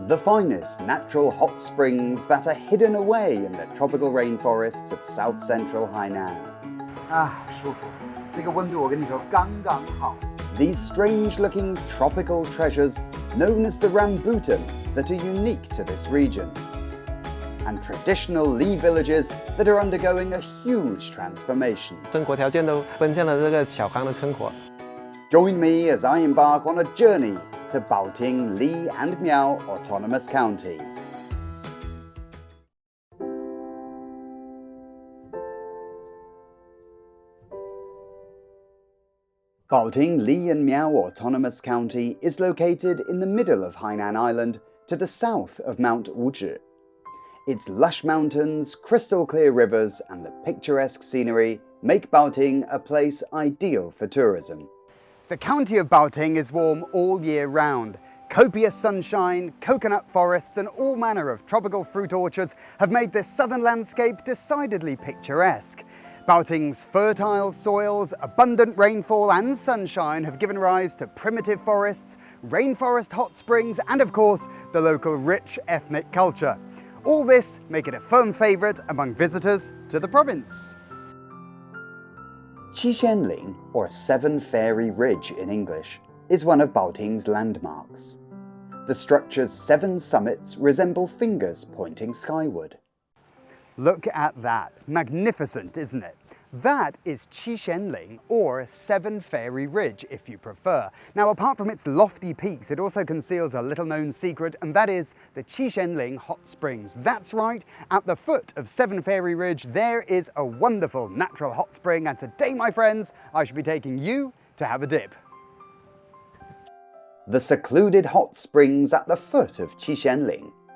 The finest natural hot springs that are hidden away in the tropical rainforests of south central Hainan. 舒服，这个温度我跟你说刚刚好。These strange-looking tropical treasures, known as the Rambutan, that are unique to this region. And traditional Li villages that are undergoing a huge transformation. 生活条件都奔向了这个小康的生活。Join me as I embark on a journey to Baoting, Li and Miao Autonomous County. Baoting, Li and Miao Autonomous County is located in the middle of Hainan Island to the south of Mount Wuzhi. Its lush mountains, crystal clear rivers and the picturesque scenery make Baoting a place ideal for tourism. The county of Baoting is warm all year round. Copious sunshine, coconut forests and all manner of tropical fruit orchards have made this southern landscape decidedly picturesque. Baoting's fertile soils, abundant rainfall and sunshine have given rise to primitive forests, rainforest hot springs and of course the local rich ethnic culture. All this make it a firm favourite among visitors to the province. Chichen, or Seven Fairy Ridge in English, is one of Baoting's landmarks. The structure's 7 summits resemble fingers pointing skyward. Look at that. Magnificent, isn't it? That is Chichen, or Seven Fairy Ridge, if you prefer. Now, apart from its lofty peaks, it also conceals a little-known secret, and that is the Chichen Hot Springs. That's right, at the foot of Seven Fairy Ridge, there is a wonderful natural hot spring, and today, my friends, I shall be taking you to have a dip. The secluded hot springs at the foot of Chichen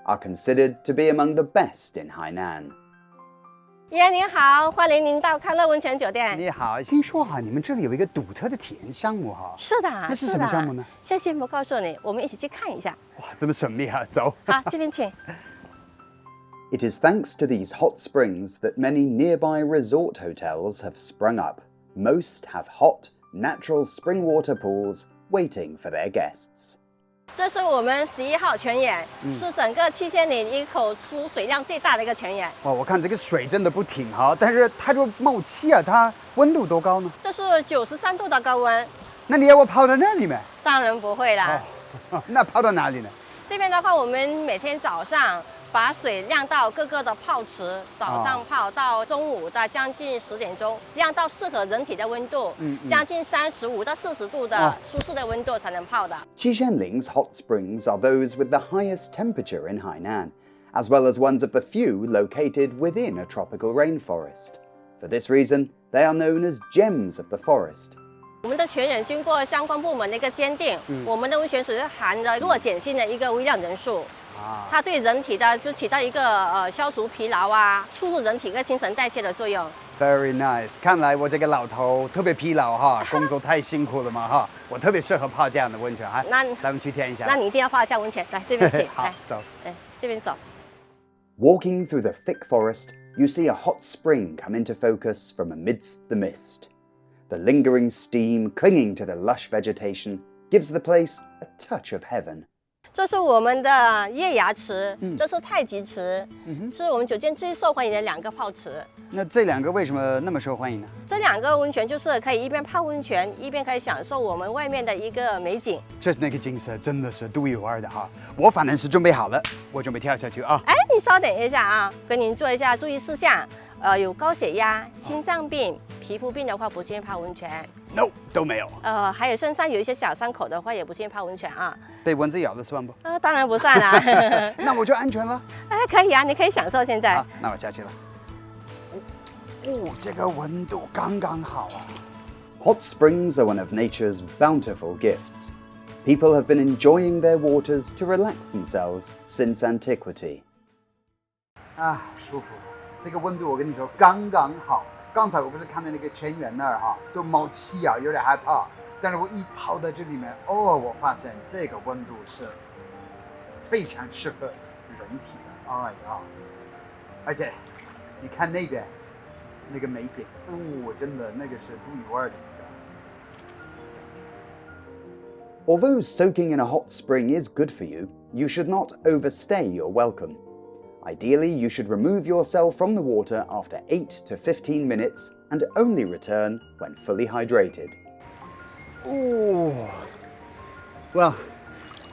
are considered to be among the best in Hainan. 爷您好，欢迎您到康乐温泉酒店。你好，听说你们这里有一个独特的体验项目是的，那是什么项目呢？先不告诉你，我们一起去看一下。哇，这么神秘啊！走。好，这边请。It is thanks to these hot springs that many nearby resort hotels have sprung up. Most have hot, natural spring water pools waiting for their guests. 这是我们11号泉眼，是整个7000里一口出水量最大的一个泉眼。哇，我看这个水真的不停哈，但是它就冒气啊，它温度多高呢？这是93度的高温。那你要我泡到那里面？当然不会啦。那泡到哪里呢？这边的话，我们每天早上把水晾到各个的泡池，早上泡到中午的将近10点钟，晾到适合人体的温度，将近35到40度的舒适的温度才能泡的。Chichenling's hot springs are those with the highest temperature in Hainan, as well as ones of the few located within a tropical rainforest. For this reason, they are known as gems of the forest. 我们的泉眼经过相关部门的一个鉴定，我们的温泉水是含了弱碱性的一个微量元素。它对人体的就起到一个消除疲劳啊，促进人体一个新陈代谢的作用。Very nice， 看来我这个老头特别疲劳哈，工作太辛苦了嘛哈，我特别适合泡这样的温泉哈。那咱们去体验一下。那你一定要泡一下温泉，来这边请。好，走。这边走。Walking through the thick forest, you see a hot spring come into focus from amidst the mist. The lingering steam clinging to the lush vegetation gives the place a touch of heaven. 这是我们的月牙池，这是太极池，是我们酒店最受欢迎的2个泡池。那这2个为什么那么受欢迎呢？这2个温泉就是可以一边泡温泉，一边可以享受我们外面的一个美景。这是那个景色，真的是独一无二的哈！我反正是准备好了，我准备跳下去啊！哎，你稍等一下啊，跟您做一下注意事项。有高血压、心脏病、皮肤病的话，不建议泡温泉。No， 都没有。还有身上有一些小伤口的话，也不建议泡温泉啊。被蚊子咬的算不？当然不算啦。那我就安全了。哎，可以啊，你可以享受现在。好，那我下去了。这个温度刚刚好啊。Hot springs are one of nature's bountiful gifts. People have been enjoying their waters to relax themselves since antiquity. 舒服。这个温度我跟你说刚刚好。刚才我不是看到那个泉源那儿哈，都冒气啊，有点害怕。但是我一泡在这里面，我发现这个温度是非常适合人体的。哎呀，而且你看那边那个美景，真的那个是独一无二的一个。Although soaking in a hot spring is good for you, you should not overstay your welcome. Ideally, you should remove yourself from the water after 8 to 15 minutes and only return when fully hydrated. Oh, well,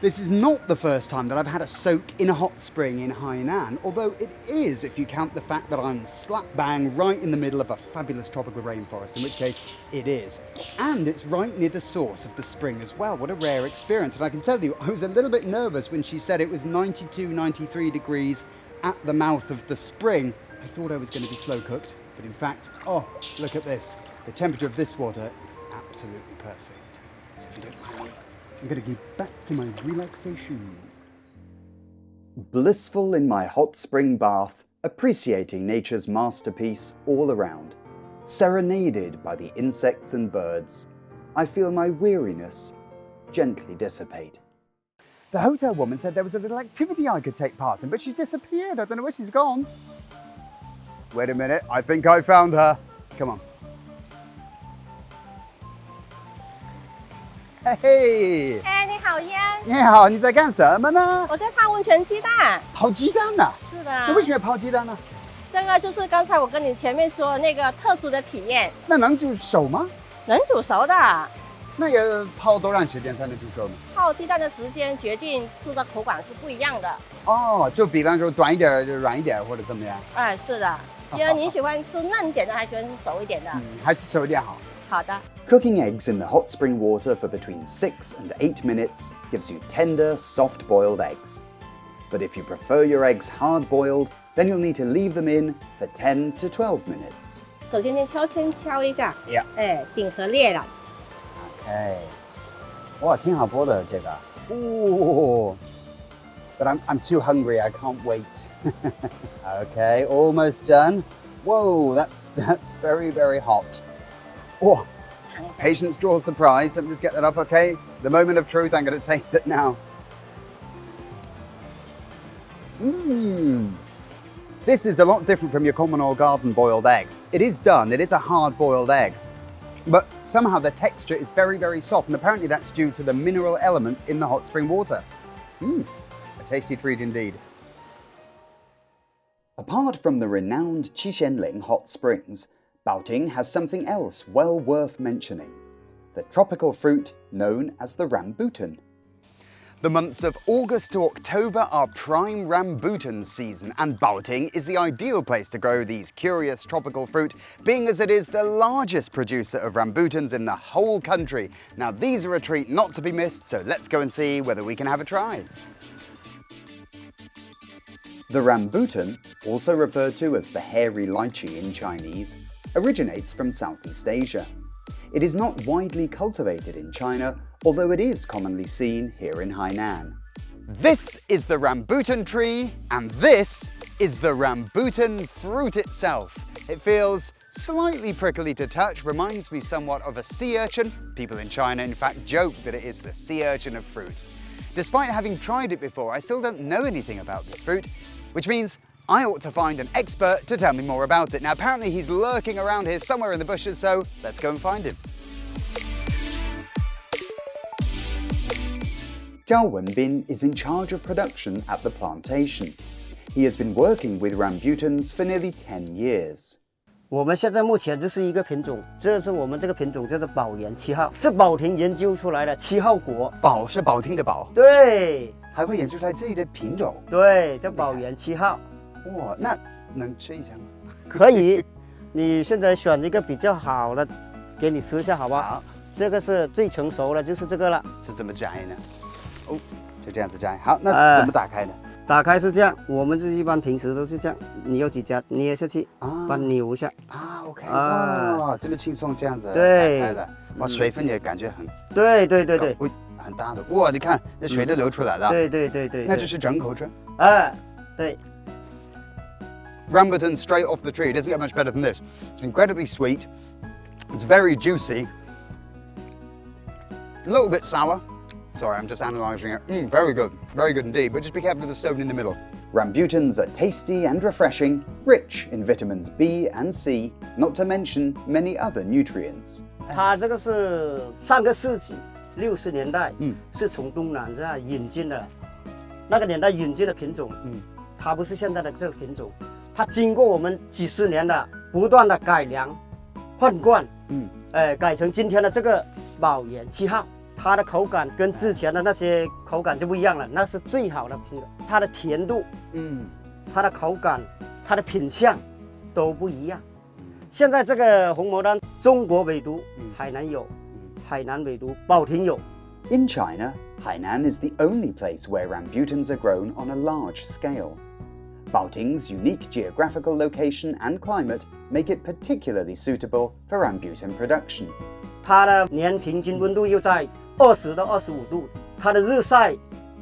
this is not the first time that I've had a soak in a hot spring in Hainan, although it is if you count the fact that I'm slap bang right in the middle of a fabulous tropical rainforest, in which case it is. And it's right near the source of the spring as well. What a rare experience. And I can tell you, I was a little bit nervous when she said it was 92, 93 degrees at the mouth of the spring. I thought I was going to be slow cooked, but in fact, oh, look at this. The temperature of this water is absolutely perfect. So if you don't mind me, I'm going to get back to my relaxation. Blissful in my hot spring bath, appreciating nature's masterpiece all around. Serenaded by the insects and birds, I feel my weariness gently dissipate. The hotel woman said there was a little activity I could take part in, but she's disappeared. I don't know where she's gone. Wait a minute, I think I found her. Come on. Hey! 哎，你好呀！你好，你在干什么呢？我在泡温泉鸡蛋。泡鸡蛋呢？是的。你为什么要泡鸡蛋呢？这个就是刚才我跟你前面说的那个特殊的体验。那能煮熟吗？能煮熟的。那要泡多长时间才能煮熟呢？泡鸡蛋的时间决定吃的口感是不一样的。哦，就比方说短一点、就软一点，或者怎么样？哎，是的。因为你喜欢吃嫩点的，还喜欢吃熟一点的？还是熟一点好。好的。Cooking eggs in the hot spring water for between 6 and 8 minutes gives you tender, soft-boiled eggs. But if you prefer your eggs hard-boiled, then you'll need to leave them in for 10 to 12 minutes. 首先先敲一下， Yeah. 哎，顶和裂了。Okay. 哇，挺好剥的这个。哦。But I'm too hungry. I can't wait. Okay, almost done. Whoa, that's very, very hot. Oh, patience draws the prize. Let me just get that up, okay? The moment of truth, I'm going to taste it now. This is a lot different from your common or garden boiled egg. It is done, it is a hard boiled egg. But somehow the texture is very, very soft, and apparently that's due to the mineral elements in the hot spring water. A tasty treat indeed. Apart from the renowned Chichen hot springs, Baoting has something else well worth mentioning: the tropical fruit known as the rambutan. The months of August to October are prime rambutan season, and Baoting is the ideal place to grow these curious tropical fruit, being as it is the largest producer of rambutans in the whole country. Now these are a treat not to be missed, so let's go and see whether we can have a try. The rambutan, also referred to as the hairy lychee in Chinese, originates from Southeast Asia. It is not widely cultivated in China, although it is commonly seen here in Hainan. This is the rambutan tree, and this is the rambutan fruit itself. It feels slightly prickly to touch, reminds me somewhat of a sea urchin. People in China, in fact, joke that it is the sea urchin of fruit. Despite having tried it before, I still don't know anything about this fruit, which means I ought to find an expert to tell me more about it. Now, apparently he's lurking around here somewhere in the bushes, so let's go and find him. Zhao Wenbin is in charge of production at the plantation. He has been working with rambutans for nearly 10 years. 我们现在目前就是一个品种，这是我们这个品种叫做宝岩7号，是保亭研究出来的7号果。宝是保听的宝，对，还会研究出来自己的品种。对，叫宝岩7号。哇，那能吃一下吗？可以，你现在选一个比较好的，给你吃一下，好不好？好，这个是最成熟的，就是这个了。是怎么摘呢？哦，就这样子摘。好，那怎么打开呢？打开是这样，我们这一般平时都是这样，你有几家捏下去，把它扭一下。啊 ，OK， 哇，这么轻松这样子对打开的，哇，水分也感觉很对，很大的，哇，你看那水都流出来了。对，那就是整口吃。对。Rambutan straight off the tree. It doesn't get much better than this. It's incredibly sweet. It's very juicy. A little bit sour. Sorry, I'm just analysing it. Very good indeed. But just be careful of the stone in the middle. Rambutans are tasty and refreshing, rich in vitamins B and C, not to mention many other nutrients. 它这个是上个世纪60年代，是从东南亚引进的。那个年代引进的品种，它不是现在的这个品种，它经过我们几十年的不断的改良、换冠，改成今天的这个宝岩7号。它的口感跟之前的那些口感就不一样了，那是最好的品种，它的甜度，它的口感，它的品相都不一样。现在这个红毛丹，中国唯独海南有，海南唯独保亭有。In China, Hainan is the only place where rambutans are grown on a large scale. Baoting's unique geographical location and climate make it particularly suitable for rambutan production. 它的年平均温度又在20到25度，它的日晒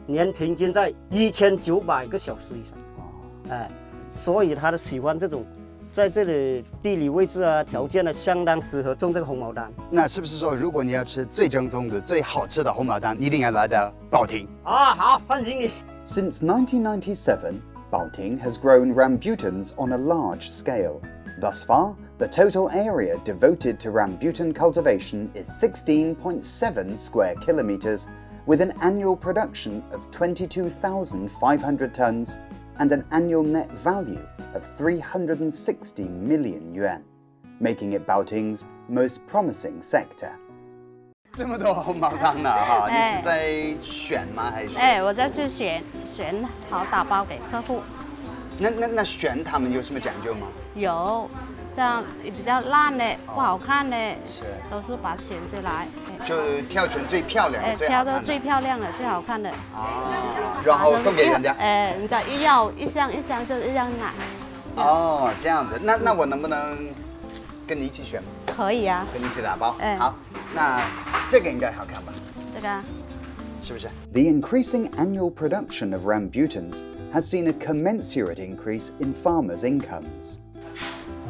年平均在1900个小时以上。所以它的喜欢这种，在这里地理位置啊条件呢，相当适合种这个红毛丹。那是不是说，如果你要吃最正宗的、最好吃的红毛丹，一定要来到保亭？好，欢迎你。Since 1997, Baoting has grown rambutans on a large scale. Thus far, the total area devoted to rambutan cultivation is 16.7 square kilometers, with an annual production of 22,500 tons and an annual net value of 360 million yuan, making it Baoting's most promising sector. 这么多红毛丹呢，哈，你是在选吗？还是？我在是选好打包给客户。那选它们有什么讲究吗？有，这样比较烂的、不好看的，都是把它选出来，就挑选最漂亮的、挑的最漂亮的、最好看的。然后送给人家。人家要一箱一箱就一样拿。这样子，那我能不能跟你一起选？可以啊。跟你一起打包。好，那这个应该好看吧？这个。是不是？ The increasing annual production of rambutans has seen a commensurate increase in farmers' incomes.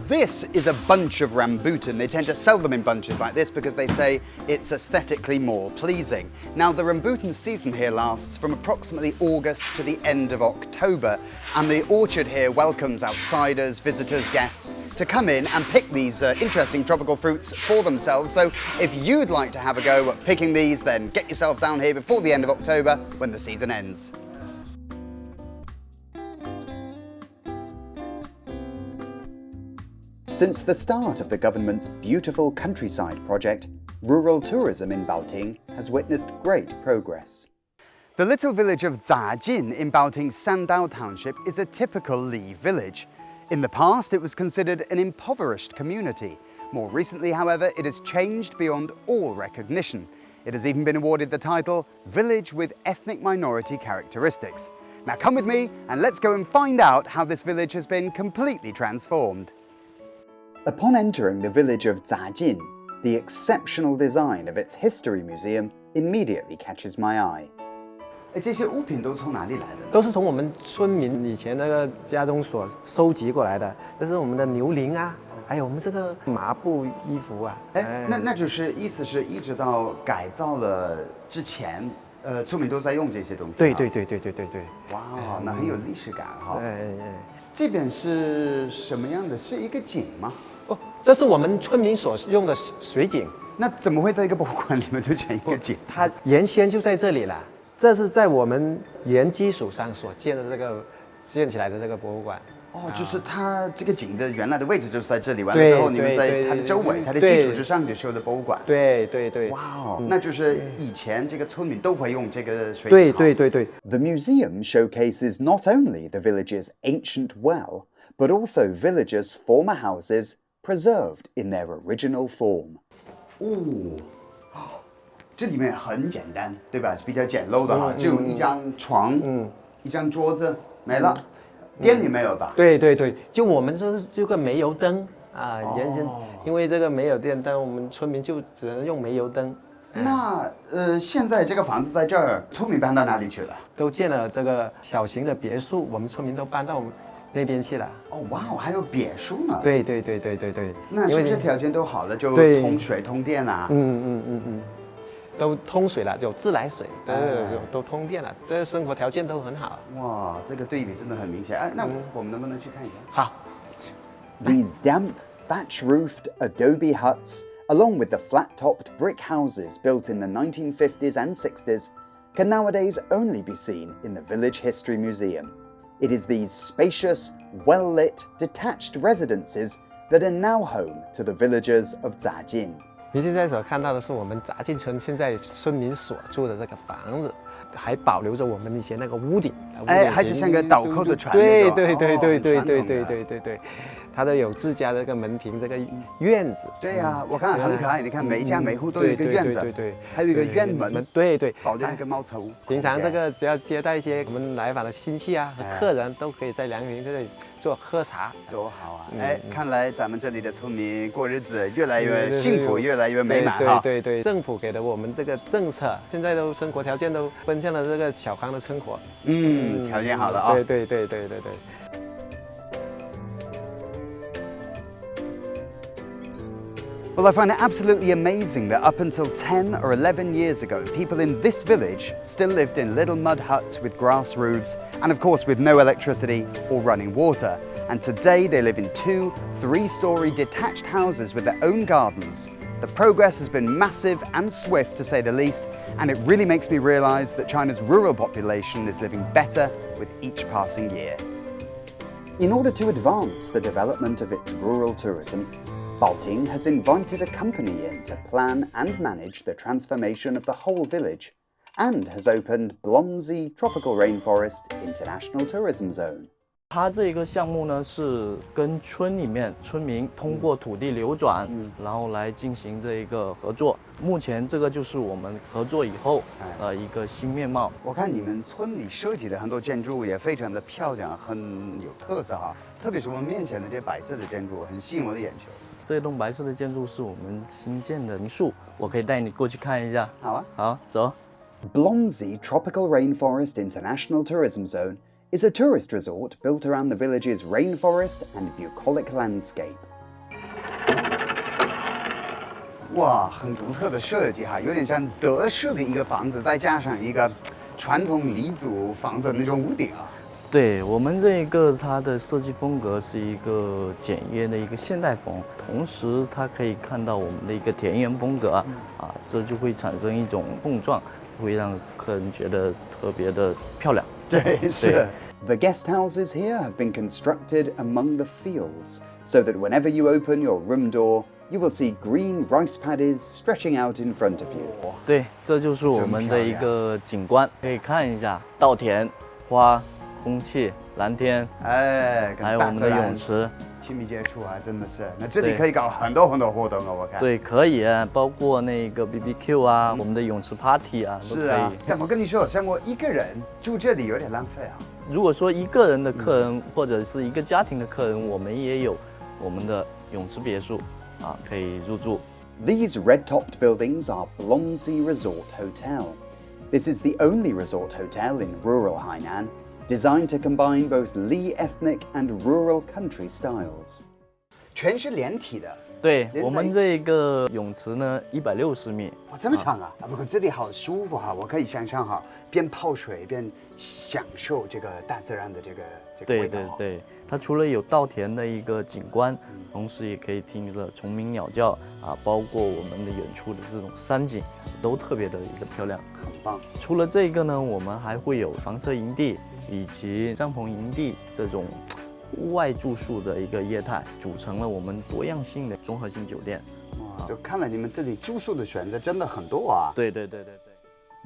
This is a bunch of rambutan. They tend to sell them in bunches like this because they say it's aesthetically more pleasing. Now, the rambutan season here lasts from approximately August to the end of October, and the orchard here welcomes outsiders, visitors, guests to come in and pick these interesting tropical fruits for themselves. So if you'd like to have a go at picking these, then get yourself down here before the end of October when the season ends. Since the start of the government's Beautiful Countryside project, rural tourism in Baoting has witnessed great progress. The little village of Zajin in Baoting's Sandao Township is a typical Li village. In the past, it was considered an impoverished community. More recently, however, it has changed beyond all recognition. It has even been awarded the title Village with Ethnic Minority Characteristics. Now come with me and let's go and find out how this village has been completely transformed. Upon entering the village of Zajin, the exceptional design of its history museum immediately catches my eye. 这些物品都从哪里来的？都是从我们村民以前那个家中所收集过来的，这是我们的牛铃啊，还有我们这个麻布衣服啊。那就是意思是一直到改造了之前，村民都在用这些东西。对。哇，那很有历史感哈。对。这边是什么样的？是一个井吗？这是我们村民所用的水井。那怎么会在一个博物馆里面就建一个井？它原先就在这里了。这是在我们原基础上所建的这个建起来的这个博物馆。就是它这个井的原来的位置就是在这里，完了之后你们在它的周围、它的基础之上就修的博物馆。对。哇哦，那就是以前这个村民都会用这个水井。对。The museum showcases not only the village's ancient well, but also villagers' former houses preserved in their original form. 这里面很简单，对吧？比较简陋的哈，就一张床，一张桌子没了，电也没有吧？对，就我们说这个煤油灯啊，原先因为这个没有电灯，我们村民就只能用煤油灯。那现在这个房子在这儿，村民搬到哪里去了？都建了这个小型的别墅，我们村民都搬到我们那边去了。哇，还有别墅呢？对。那是不是条件都好了，就通水通电啊？都通水了，有自来水，都通电了，这生活条件都很好。哇，这个对比真的很明显。那我们能不能去看一下？好。These damp, thatch-roofed adobe huts, along with the flat-topped brick houses built in the 1950s and 60s, can nowadays only be seen in the Village History Museum. It is these spacious, well-lit, detached residences that are now home to the villagers of Zajin. 您现在所看到的是我们杂进村现在村民所住的这个房子，还保留着我们以前那个屋顶。哎，还是像个倒扣的船对那种。对，它都有自家的这个门庭，这个院子。对呀，我看很可爱。你看每一家每户都有一个院子，对，还有一个院门。对，保留一个猫头。平常这个只要接待一些我们来访的亲戚啊和客人，都可以在凉亭这里做喝茶，多好啊！哎，看来咱们这里的村民过日子越来越幸福，越来越美满哈。对，政府给了我们这个政策，现在都生活条件都奔向了这个小康的生活。条件好了啊。对。Well, I find it absolutely amazing that up until 10 or 11 years ago, people in this village still lived in little mud huts with grass roofs and, of course, with no electricity or running water. And today they live in 2, 3-story detached houses with their own gardens. The progress has been massive and swift, to say the least, and it really makes me realize that China's rural population is living better with each passing year. In order to advance the development of its rural tourism, Balting has invited a company in to plan and manage the transformation of the whole village, and has opened Blonzy Tropical Rainforest International Tourism Zone. 它这个项目呢是跟村里面村民通过土地流转，然后来进行这一个合作。目前这个就是我们合作以后一个新面貌。我看你们村里设计的很多建筑也非常的漂亮，很有特色哈。特别是我们面前的这些白色的建筑，很吸引我的眼球。这栋白色的建筑是我们新建的民宿，我可以带你过去看一下。好啊，好，走。Blonzy Tropical Rainforest International Tourism Zone is a tourist resort built around the village's rainforest and bucolic landscape. 哇，很独特的设计哈，有点像德式的一个房子，再加上一个传统黎族房子的那种屋顶啊。对我们这个它的设计风格是一个简约的一个现代风，同时它可以看到我们的一个田园风格这就会产生一种碰撞，会让客人觉得特别的漂亮。对，是。The guest houses here have been constructed among the fields, so that whenever you open your room door, you will see green rice paddies stretching out in front of you. 对，这就是我们的一个景观，可以看一下稻田、花、空气、蓝天，还有我们的泳池。亲密接触啊，真的是。那这里可以搞很多很多活动啊，我看。对，可以，包括那个 BBQ 啊，我们的泳池 party 啊，都可以。是啊。但我跟你说，像我一个人住这里有点浪费啊。如果说一个人的客人或者是一个家庭的客人，我们也有我们的泳池别墅可以入住。These red-topped buildings are Blonzy Resort Hotel. This is the only resort hotel in rural Hainan, designed to combine both Li ethnic and rural country styles. 全是连体的。对，我们这个泳池呢，160米。哇，这么长啊！不过这里好舒服哈，我可以想象哈，边泡水边享受这个大自然的这个味道。对，它除了有稻田的一个景观，同时也可以听着虫鸣鸟叫包括我们的远处的这种山景，都特别的一个漂亮，很棒。除了这个呢，我们还会有房车营地以及帐篷营地这种户外住宿的一个业态，组成了我们多样性的综合性酒店。哇，就看来你们这里住宿的选择真的很多啊。对。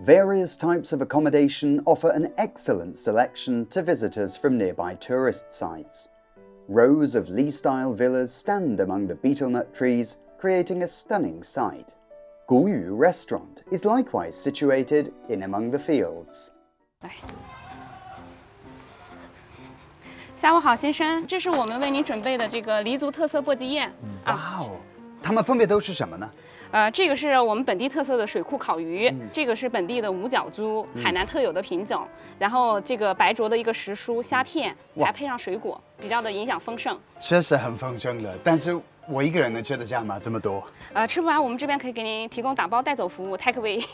Various types of accommodation offer an excellent selection to visitors from nearby tourist sites. Rows of Li-style villas stand among the betel nut trees, creating a stunning sight. Guyu Restaurant is likewise situated in among the fields. 下午好，先生，这是我们为您准备的这个黎族特色簸箕宴。哇哦，它们分别都是什么呢？这个是我们本地特色的水库烤鱼，这个是本地的五角猪，海南特有的品种。然后这个白灼的一个时蔬虾片，还配上水果，比较的营养丰盛。确实很丰盛的，但是我一个人能吃得下吗？这么多？吃不完，我们这边可以给您提供打包带走服务 ，take away。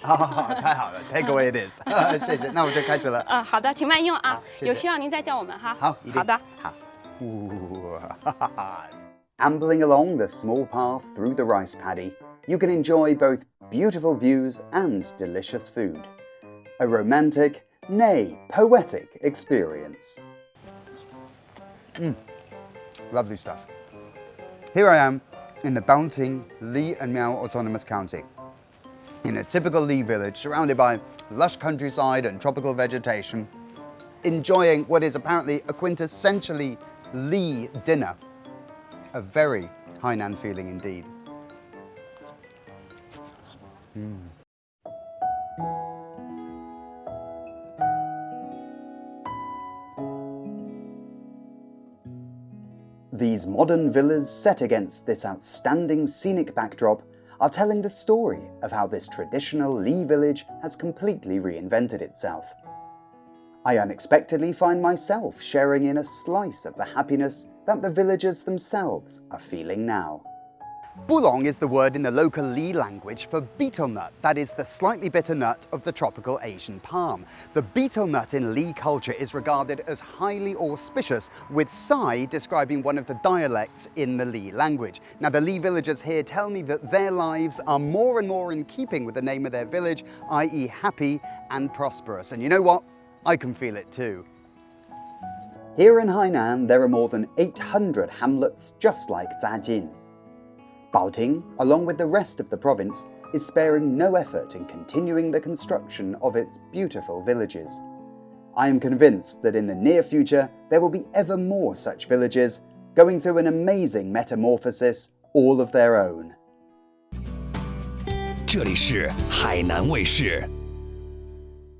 太好了 ，take away it is。谢谢，那我就开始了。好的，请慢用啊，谢谢。有需要您再叫我们哈。好，一定。好的，好。Ambling along the small path through the rice paddy, you can enjoy both beautiful views and delicious food. a romantic, nay, poetic experience. Lovely stuff. Here I am in the Baoting, Li and Miao Autonomous County, in a typical Li village surrounded by lush countryside and tropical vegetation, enjoying what is apparently a quintessentially Li dinner. A very Hainan feeling indeed. These modern villas set against this outstanding scenic backdrop are telling the story of how this traditional Li village has completely reinvented itself. I unexpectedly find myself sharing in a slice of the happiness that the villagers themselves are feeling now. Bulong is the word in the local Li language for betel nut, that is the slightly bitter nut of the tropical Asian palm. The betel nut in Li culture is regarded as highly auspicious, with Sai describing one of the dialects in the Li language. Now the Li villagers here tell me that their lives are more and more in keeping with the name of their village, i.e. happy and prosperous. And you know what? I can feel it too. Here in Hainan, there are more than 800 hamlets just like Zajin. Baoting, along with the rest of the province, is sparing no effort in continuing the construction of its beautiful villages. I am convinced that in the near future there will be ever more such villages, going through an amazing metamorphosis all of their own. 这里是海南卫视。